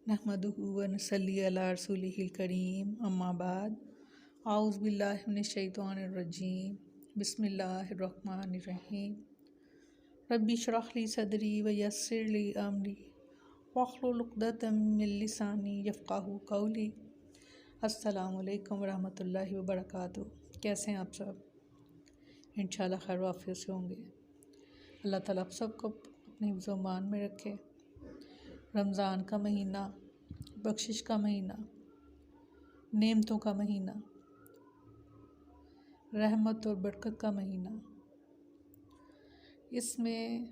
नहमदुहु व नसल्ली अला रसूलिहिल करीम अम्मा बाद आउज़ बिल्लाहि मिनश शैतानिर रजीम बिस्मिल्लाहिर रहीम रब्बी इश्रह ली सदरी व यस्सिर ली अमरी वहलुल उक़दतम मिन लिसानी यफ़क़हू क़ौली। अस्सलामु अलैकुम व रहमतुल्लाहि व बरकातुहू। कैसे हैं आप सब? इंशाअल्लाह खैर वाफ़ियत से होंगे। अल्लाह ताला आप सबको अपने हिफ्ज़-ओ-मान में रखे। रमज़ान का महीना बख्शिश का महीना, नेमतों का महीना, रहमत और बरकत का महीना। इसमें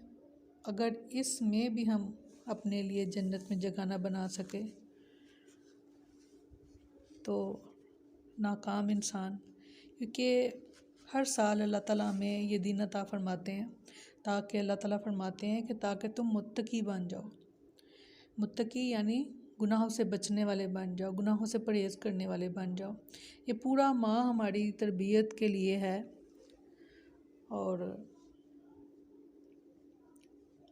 भी हम अपने लिए जन्नत में जगह ना बना सके तो नाकाम इंसान, क्योंकि हर साल अल्लाह ताला हमें ये दिन अता फरमाते हैं ताकि अल्लाह ताला फरमाते हैं कि ताकि तुम मुत्तकी बन जाओ। मुत्तकी यानी गुनाहों से बचने वाले बन जाओ, गुनाहों से परहेज़ करने वाले बन जाओ। ये पूरा माह हमारी तरबियत के लिए है और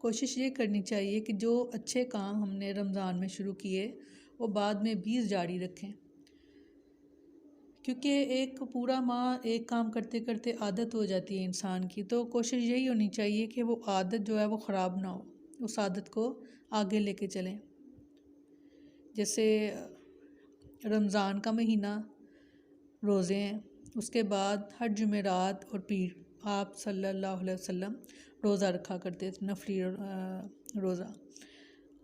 कोशिश ये करनी चाहिए कि जो अच्छे काम हमने रमज़ान में शुरू किए वो बाद में भी जारी रखें, क्योंकि एक पूरा माह एक काम करते करते आदत हो जाती है इंसान की। तो कोशिश यही होनी चाहिए कि वो आदत जो है वो ख़राब ना हो, उस आदत को आगे लेके चलें। जैसे रमज़ान का महीना रोज़े हैं, उसके बाद हर जुमेरात और पीर आप सल्लल्लाहु अलैहि वसल्लम रोज़ा रखा करते थे, नफली रोज़ा।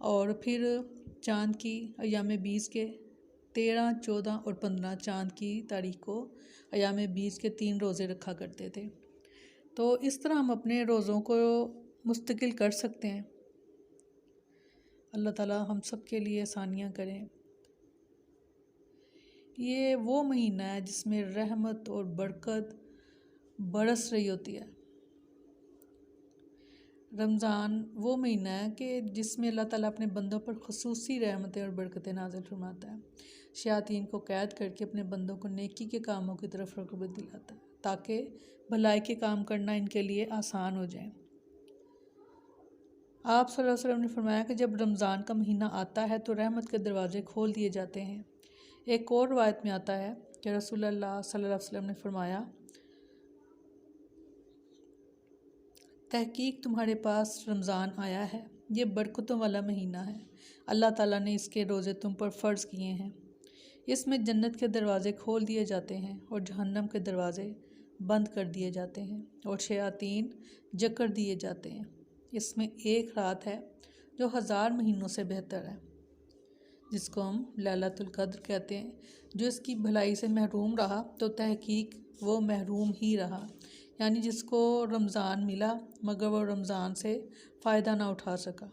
और फिर चाँद की अयाम 20 के 13, 14 और 15 चाँद की तारीख को अयाम 20 के 3 रोज़े रखा करते थे। तो इस तरह हम अपने रोज़ों को मुस्तकिल कर सकते हैं। अल्लाह ताला हम सब के लिए आसानियाँ करें। ये वो महीना है जिसमें रहमत और बरकत बरस रही होती है। रमज़ान वो महीना है कि जिसमें अल्लाह ताला अपने बंदों पर ख़ुसूसी रहमतें और बरकतें नाज़िल फरमाता है। शयातीन को कैद करके अपने बंदों को नेकी के कामों की तरफ रग़बत दिलाता है ताकि भलाई के काम करना इनके लिए आसान हो जाए। आप सल्लल्लाहु अलैहि वसल्लम ने फरमाया कि जब रमज़ान का महीना आता है तो रहमत के दरवाज़े खोल दिए जाते हैं। एक और रवायत में आता है कि रसूलुल्लाह सल्लल्लाहु अलैहि वसल्लम ने फरमाया, तहकीक तुम्हारे पास रमज़ान आया है, ये बरकतों वाला महीना है। अल्लाह ताला ने इसके रोज़े तुम पर फ़र्ज़ किए हैं। इसमें जन्नत के दरवाज़े खोल दिए जाते हैं और जहन्नम के दरवाज़े बंद कर दिए जाते हैं और शयातीन जकड़ दिए जाते हैं। इसमें एक रात है जो 1000 महीनों से बेहतर है, जिसको हम लैलतुल क़द्र कहते हैं। जो इसकी भलाई से महरूम रहा तो तहकीक वो महरूम ही रहा, यानी जिसको रमज़ान मिला मगर वो रमज़ान से फ़ायदा ना उठा सका।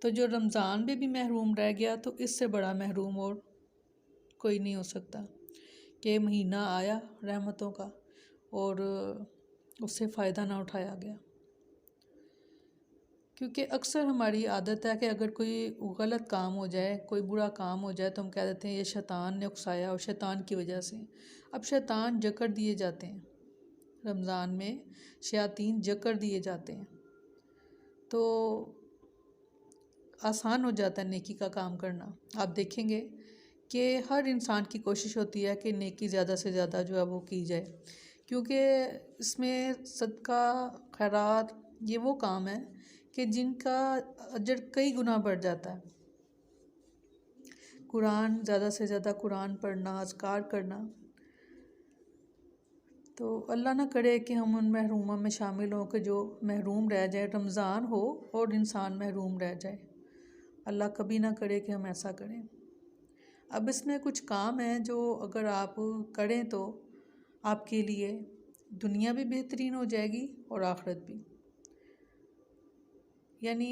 तो जो रमज़ान में भी महरूम रह गया तो इससे बड़ा महरूम और कोई नहीं हो सकता कि महीना आया रहमतों का और उससे फ़ायदा ना उठाया गया। क्योंकि अक्सर हमारी आदत है कि अगर कोई गलत काम हो जाए, कोई बुरा काम हो जाए तो हम कह देते हैं ये शैतान ने उकसाया और शैतान की वजह से। अब शैतान जकड़ दिए जाते हैं, रमज़ान में शयातीन जकड़ दिए जाते हैं तो आसान हो जाता है नेकी का काम करना। आप देखेंगे कि हर इंसान की कोशिश होती है कि नेकी ज़्यादा से ज़्यादा जो है वो की जाए, क्योंकि इसमें सदका खैरात ये वो काम है कि जिनका अजर कई गुना बढ़ जाता है। कुरान ज़्यादा से ज़्यादा कुरान पढ़ना, अज़कार करना। तो अल्लाह ना करे कि हम उन महरूमों में शामिल हों कि जो महरूम रह जाए, रमज़ान हो और इंसान महरूम रह जाए। अल्लाह कभी ना करे कि हम ऐसा करें। अब इसमें कुछ काम हैं जो अगर आप करें तो आपके लिए दुनिया भी बेहतरीन हो जाएगी और आखिरत भी। यानी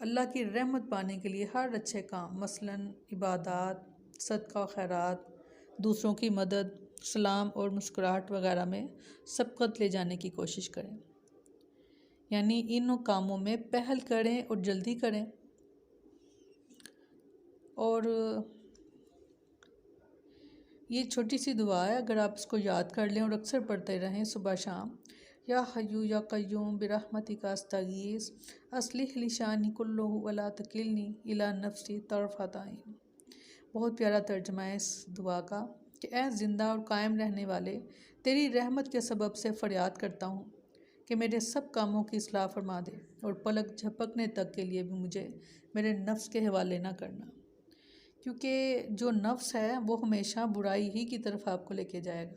अल्लाह की रहमत पाने के लिए हर अच्छे काम, मसलन इबादत, सदका खैरात, दूसरों की मदद, सलाम और मुस्कुराहट वगैरह में सबकत ले जाने की कोशिश करें। यानी इन कामों में पहल करें और जल्दी करें। और ये छोटी सी दुआ है, अगर आप इसको याद कर लें और अक्सर पढ़ते रहें सुबह शाम, या हय्यू या कय्यूम बिरहमतिका अस्तगीस अस्लिह लिशानी कुल्लुहु वला तकिलनी इला नफ्सी तरफत आइन। बहुत प्यारा तर्जमा है इस दुआ का कि ऐ ज़िंदा और कायम रहने वाले, तेरी रहमत के सबब से फ़रियाद करता हूँ कि मेरे सब कामों की इस्लाह फरमा दे और पलक झपकने तक के लिए भी मुझे मेरे नफ्स के हवाले ना करना, क्योंकि जो नफ्स है वो हमेशा बुराई ही की तरफ आपको लेके जाएगा।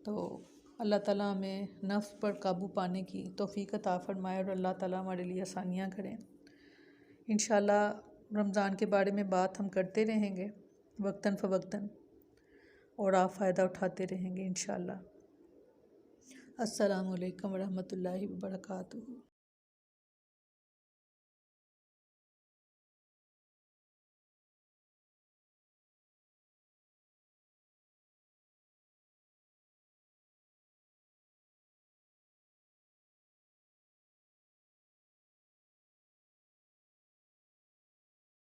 तो अल्लाह ताला हमें नफ्स पर काबू पाने की तौफीक अता फरमाए और अल्लाह ताला हमारे लिए आसानियाँ करें। इंशाल्लाह रमज़ान के बारे में बात हम करते रहेंगे वक्तन फ़वक्तन, और आप फ़ायदा उठाते रहेंगे इंशाल्लाह। अस्सलामु अलैकुम वरहमतुल्लाहि वबरकातुहू।